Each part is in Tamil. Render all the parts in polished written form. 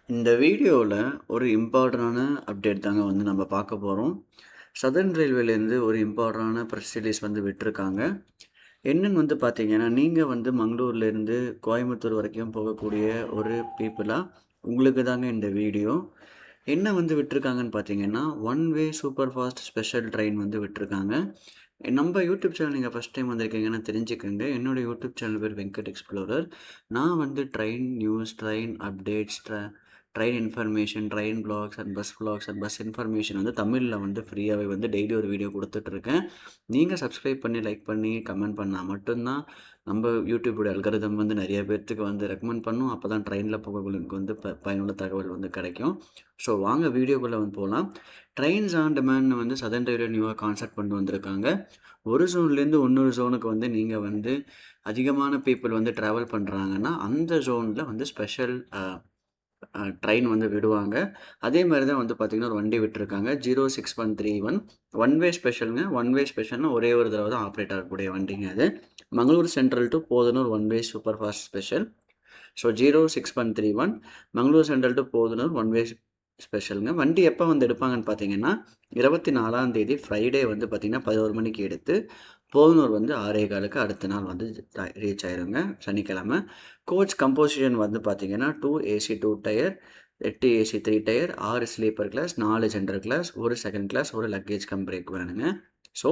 இந்த வீடியோவில் ஒரு இம்பார்ட்டண்டான அப்டேட் தாங்க வந்து நம்ம பார்க்க போகிறோம். சதர்ன் ரயில்வேலேருந்து ஒரு இம்பார்ட்டண்டான ப்ரெஸ் ரிலீஸ் வந்து விட்டிருக்காங்க. என்னன்னு வந்து பார்த்தீங்கன்னா, நீங்கள் வந்து மங்களூர்லேருந்து கோயம்புத்தூர் வரைக்கும் போகக்கூடிய ஒரு பீப்புளாக உங்களுக்கு தாங்க இந்த வீடியோ. என்ன வந்து விட்டிருக்காங்கன்னு பார்த்தீங்கன்னா, one way super fast special train வந்து விட்டிருக்காங்க. நம்ம யூடியூப் சேனல் நீங்கள் ஃபஸ்ட் டைம் வந்திருக்கீங்கன்னா தெரிஞ்சுக்கங்க. என்னோட யூடியூப் சேனல் பேர் வெங்கட் எக்ஸ்ப்ளோரர். நான் வந்து train news, train updates, train information, train vlogs and bus information வந்து தமிழில் வந்து ஃப்ரீயாகவே வந்து டெய்லி ஒரு வீடியோ கொடுத்துட்ருக்கேன். நீங்கள் சப்ஸ்கிரைப் பண்ணி, லைக் பண்ணி, கமெண்ட் பண்ணால் மட்டும்தான் நம்ம யூடியூபோட அல்காரிதம் வந்து நிறைய பேர்த்துக்கு வந்து ரெக்கமெண்ட் பண்ணும். அப்போ தான் ட்ரெயினில் போகவங்களுக்கு வந்து பயனுள்ள தகவல் வந்து கிடைக்கும். ஸோ வாங்க வீடியோக்குள்ளே வந்து போகலாம். ட்ரெயின்ஸ் ஆன் டிமாண்ட்னு வந்து சதர்ன் ரயில்வே நியூவாக கான்செப்ட் கொண்டு வந்திருக்காங்க. ஒரு ஜோன்லேருந்து இன்னொரு ஜோனுக்கு வந்து நீங்கள் வந்து அதிகமான பீப்புள் வந்து ட்ராவல் பண்ணுறாங்கன்னா, அந்த ஜோனில் வந்து ஸ்பெஷல் ட்ரெயின் வந்து விடுவாங்க. அதே மாதிரி தான் வந்து பார்த்திங்கன்னா ஒரு வண்டி விட்டுருக்காங்க 06131 ஒன் வே ஸ்பெஷலுங்க. ஒன் வே ஸ்பெஷல்னா ஒரே ஒரு தடவை தான் ஆப்ரேட் ஆகக்கூடிய வண்டிங்க அது. Mangalore central to Podanur one way super fast special. So 06131 Mangalore central to Podanur one way ஸ்பெஷலுங்க. வண்டி எப்போ வந்து எடுப்பாங்கன்னு பார்த்தீங்கன்னா 24 ஃப்ரைடே வந்து பார்த்திங்கன்னா 11 மணிக்கு எடுத்து போதனூர் வந்து 6:15க்கு அடுத்த நாள் வந்து ரீச் ஆயிருங்க சனிக்கிழமை. கோச் கம்போசிஷன் வந்து பார்த்திங்கன்னா 2 AC 2 tier, 8 AC 3 tier, 6 sleeper class, 4 general class, 1 second class, 1 luggage cum brake வேணுங்க. ஸோ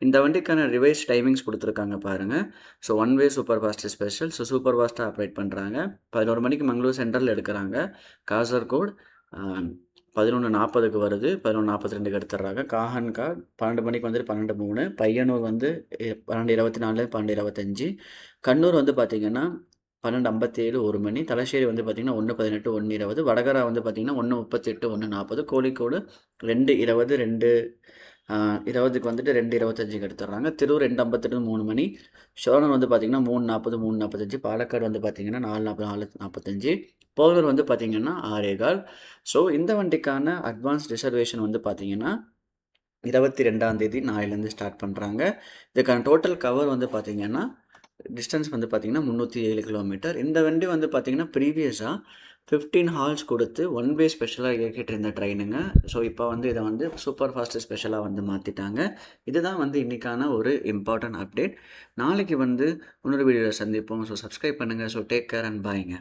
இந்த வண்டிக்கான ரிவைஸ் டைமிங்ஸ் கொடுத்துருக்காங்க பாருங்கள். So one way super fast special. So super ஃபாஸ்ட்டாக ஆப்ரேட் பண்ணுறாங்க. 11 மணிக்கு மங்களூர் சென்ட்ரல் எடுக்கிறாங்க. காசர்கோடு 11:40க்கு வருது. 11:42க்கு எடுத்துடுறாங்க. காஹன்காட் 12 மணிக்கு வந்துட்டு 12:03. பையனூர் வந்து 12:24, 12:25. கண்ணூர் வந்து பார்த்திங்கன்னா 12:57, 1 மணி. தலശ്ശേരി வந்து பார்த்திங்கன்னா 1:18, 1:20. வடகரா வந்து பார்த்திங்கன்னா 1:38, 1:40. கோழிக்கோடு 2:20, 2:20க்கு வந்துட்டு 2:25க்கு எடுத்துடுறாங்க. திருவூர் 2:58, 3 மணி. சோழன் வந்து பார்த்திங்கன்னா 3:40, 3:45. பாலக்காடு வந்து பார்த்திங்கன்னா 4:40, 4:45. போகலூர் வந்து பார்த்திங்கன்னா 6:15. ஸோ இந்த வண்டிக்கான அட்வான்ஸ் ரிசர்வேஷன் வந்து பார்த்திங்கன்னா 22 நாளையிலேருந்து ஸ்டார்ட் பண்ணுறாங்க. இதுக்கான டோட்டல் கவர் வந்து பார்த்திங்கன்னா டிஸ்டன்ஸ் வந்து பார்த்திங்கன்னா 307 கிலோமீட்டர். இந்த வண்டி வந்து பார்த்திங்கன்னா ப்ரீவியஸாக 15 ஹால்ஸ் கொடுத்து ஒன் வே ஸ்பெஷலாக இயக்கிட்டு இருந்த ட்ரெயினுங்க. ஸோ இப்போ வந்து இதை வந்து சூப்பர் ஃபாஸ்ட்டு ஸ்பெஷலாக வந்து மாற்றிட்டாங்க. இதுதான் வந்து இன்றைக்கான ஒரு இம்பார்ட்டன்ட் அப்டேட். நாளைக்கு வந்து இன்னொரு வீடியோவில் சந்திப்போம். ஸோ சப்ஸ்கிரைப் பண்ணுங்கள். ஸோ டேக் கேர் அண்ட் பாய்ங்க.